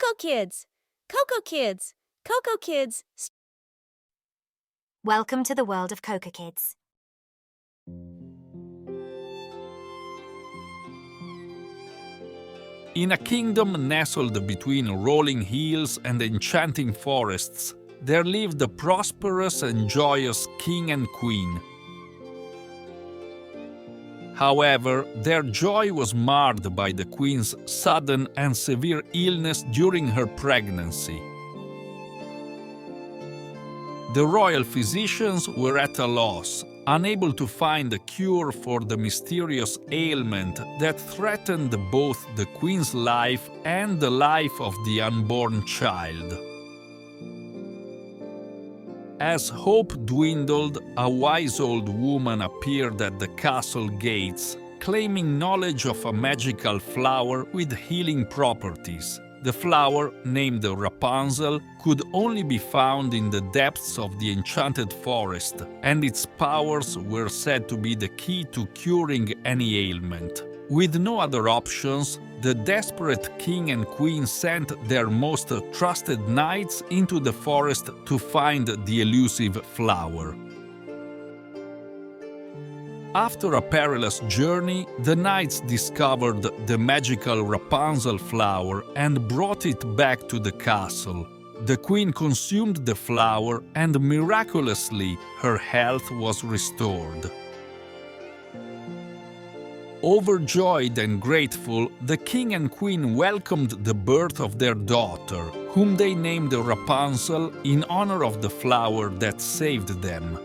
Coco Kids! Coco Kids! Coco Kids! Welcome to the world of Coco Kids. In a kingdom nestled between rolling hills and enchanting forests, there lived a prosperous and joyous king and queen. However, their joy was marred by the queen's sudden and severe illness during her pregnancy. The royal physicians were at a loss, unable to find a cure for the mysterious ailment that threatened both the queen's life and the life of the unborn child. As hope dwindled, a wise old woman appeared at the castle gates, claiming knowledge of a magical flower with healing properties. The flower, named Rapunzel, could only be found in the depths of the enchanted forest, and its powers were said to be the key to curing any ailment. With no other options, the desperate king and queen sent their most trusted knights into the forest to find the elusive flower. After a perilous journey, the knights discovered the magical Rapunzel flower and brought it back to the castle. The queen consumed the flower and miraculously her health was restored. Overjoyed and grateful, the king and queen welcomed the birth of their daughter, whom they named Rapunzel in honor of the flower that saved them.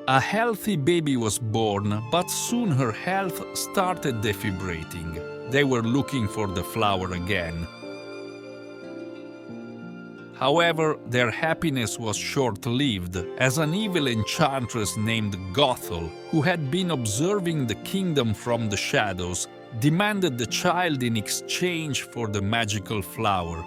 A healthy baby was born, but soon her health started deteriorating. They were looking for the flower again. However, their happiness was short-lived, as an evil enchantress named Gothel, who had been observing the kingdom from the shadows, demanded the child in exchange for the magical flower.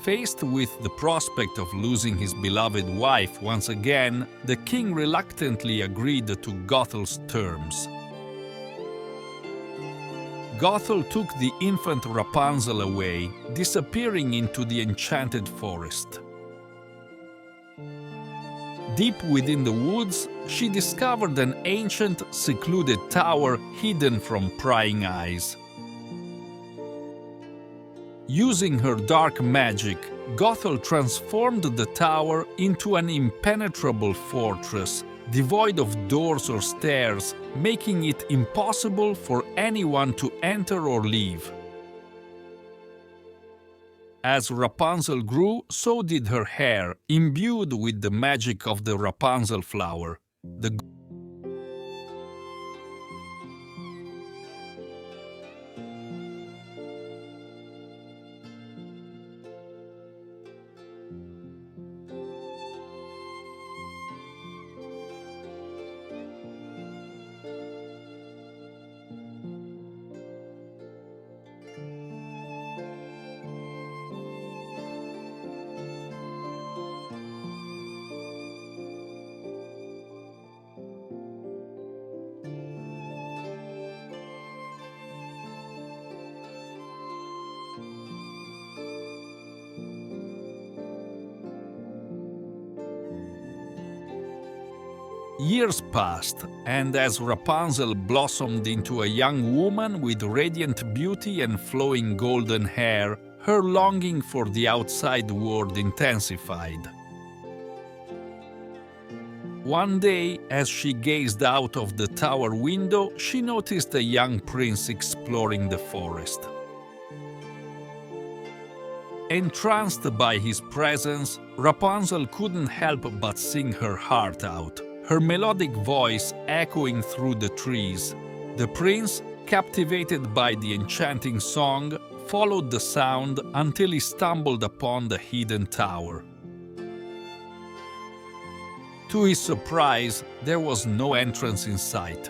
Faced with the prospect of losing his beloved wife once again, the king reluctantly agreed to Gothel's terms. Gothel took the infant Rapunzel away, disappearing into the enchanted forest. Deep within the woods, she discovered an ancient, secluded tower hidden from prying eyes. Using her dark magic, Gothel transformed the tower into an impenetrable fortress, devoid of doors or stairs, making it impossible for anyone to enter or leave. As Rapunzel grew, so did her hair, imbued with the magic of the Rapunzel flower. Years passed, and as Rapunzel blossomed into a young woman with radiant beauty and flowing golden hair, her longing for the outside world intensified. One day, as she gazed out of the tower window, she noticed a young prince exploring the forest. Entranced by his presence, Rapunzel couldn't help but sing her heart out, her melodic voice echoing through the trees. The prince, captivated by the enchanting song, followed the sound until he stumbled upon the hidden tower. To his surprise, there was no entrance in sight.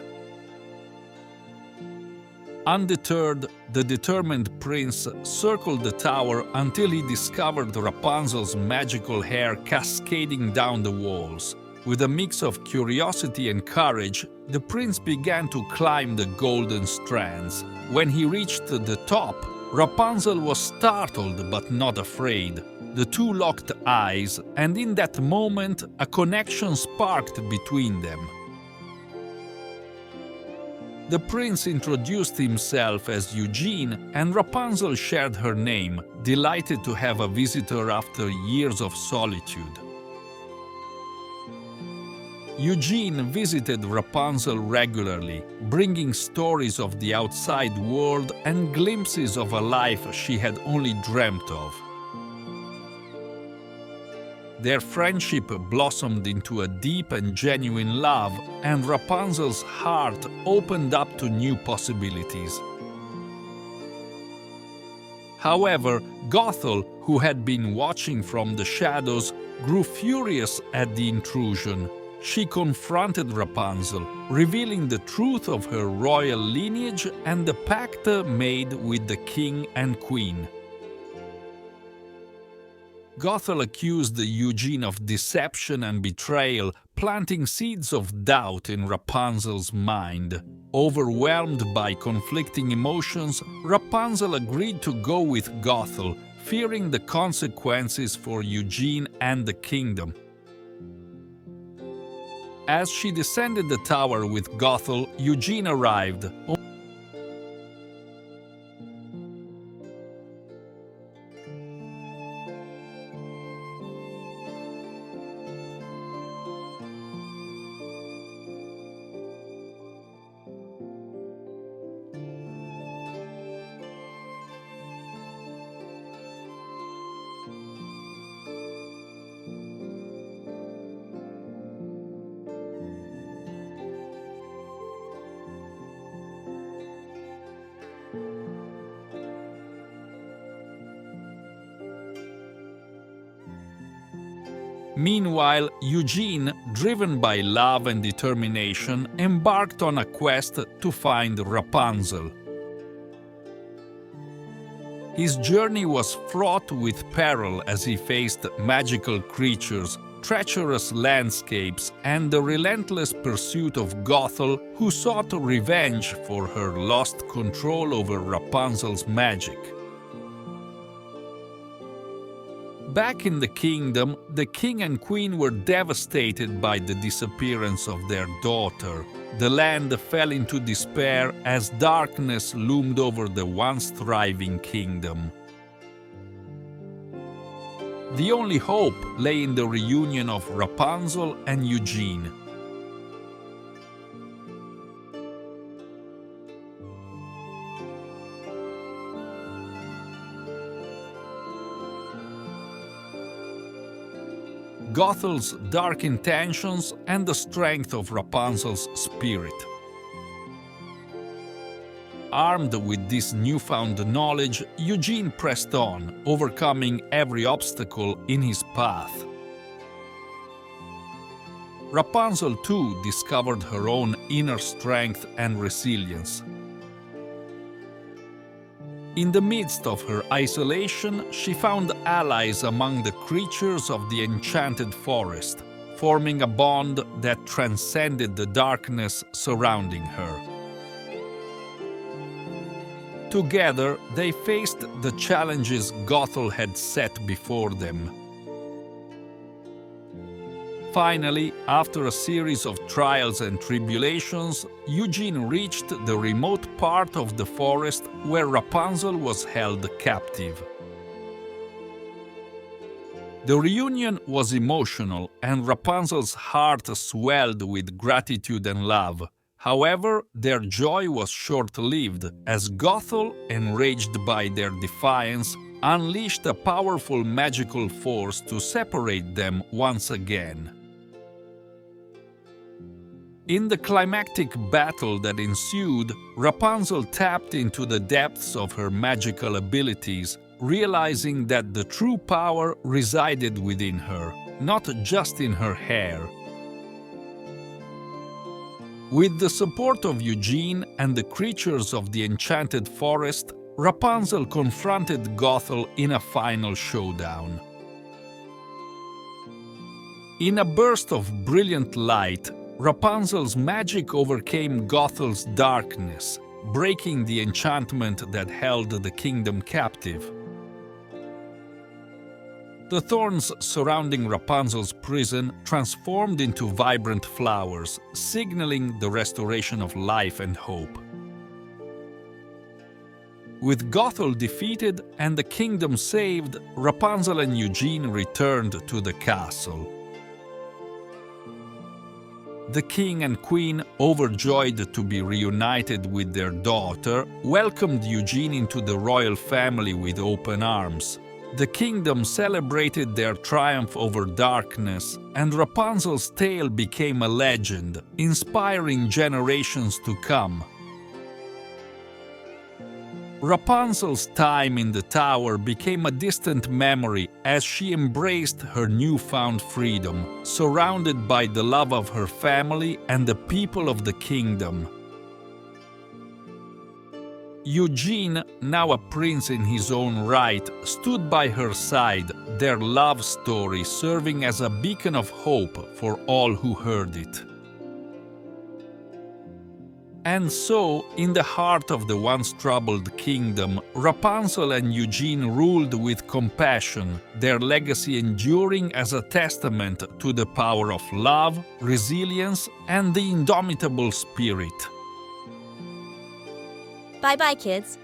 Undeterred, the determined prince circled the tower until he discovered Rapunzel's magical hair cascading down the walls. With a mix of curiosity and courage, The prince began to climb the golden strands. When he reached the top, Rapunzel was startled but not afraid. The two locked eyes, and in that moment, a connection sparked between them. The prince introduced himself as Eugene, and Rapunzel shared her name, delighted to have a visitor after years of solitude. Eugene visited Rapunzel regularly, bringing stories of the outside world and glimpses of a life she had only dreamt of. Their friendship blossomed into a deep and genuine love, and Rapunzel's heart opened up to new possibilities. However, Gothel, who had been watching from the shadows, grew furious at the intrusion. She confronted Rapunzel, revealing the truth of her royal lineage and the pact made with the king and queen. Gothel accused Eugene of deception and betrayal, planting seeds of doubt in Rapunzel's mind. Overwhelmed by conflicting emotions, Rapunzel agreed to go with Gothel, fearing the consequences for Eugene and the kingdom. As she descended the tower with Gothel, Eugene arrived. Meanwhile, Eugene, driven by love and determination, embarked on a quest to find Rapunzel. His journey was fraught with peril as he faced magical creatures, treacherous landscapes, and the relentless pursuit of Gothel, who sought revenge for her lost control over Rapunzel's magic. Back in the kingdom, the king and queen were devastated by the disappearance of their daughter. The land fell into despair as darkness loomed over the once thriving kingdom. The only hope lay in the reunion of Rapunzel and Eugene. Gothel's dark intentions and the strength of Rapunzel's spirit. Armed with this newfound knowledge, Eugene pressed on, overcoming every obstacle in his path. Rapunzel too discovered her own inner strength and resilience. In the midst of her isolation, she found allies among the creatures of the enchanted forest, forming a bond that transcended the darkness surrounding her. Together, they faced the challenges Gothel had set before them. Finally, after a series of trials and tribulations, Eugene reached the remote part of the forest where Rapunzel was held captive. The reunion was emotional, and Rapunzel's heart swelled with gratitude and love. However, their joy was short-lived, as Gothel, enraged by their defiance, unleashed a powerful magical force to separate them once again. In the climactic battle that ensued, Rapunzel tapped into the depths of her magical abilities, realizing that the true power resided within her, not just in her hair. With the support of Eugene and the creatures of the enchanted forest, Rapunzel confronted Gothel in a final showdown. In a burst of brilliant light, Rapunzel's magic overcame Gothel's darkness, breaking the enchantment that held the kingdom captive. The thorns surrounding Rapunzel's prison transformed into vibrant flowers, signaling the restoration of life and hope. With Gothel defeated and the kingdom saved, Rapunzel and Eugene returned to the castle. The king and queen, overjoyed to be reunited with their daughter, welcomed Eugene into the royal family with open arms. The kingdom celebrated their triumph over darkness, and Rapunzel's tale became a legend, inspiring generations to come. Rapunzel's time in the tower became a distant memory as she embraced her newfound freedom, surrounded by the love of her family and the people of the kingdom. Eugene, now a prince in his own right, stood by her side, their love story serving as a beacon of hope for all who heard it. And so, in the heart of the once troubled kingdom, Rapunzel and Eugene ruled with compassion, their legacy enduring as a testament to the power of love, resilience, and the indomitable spirit. Bye-bye, kids.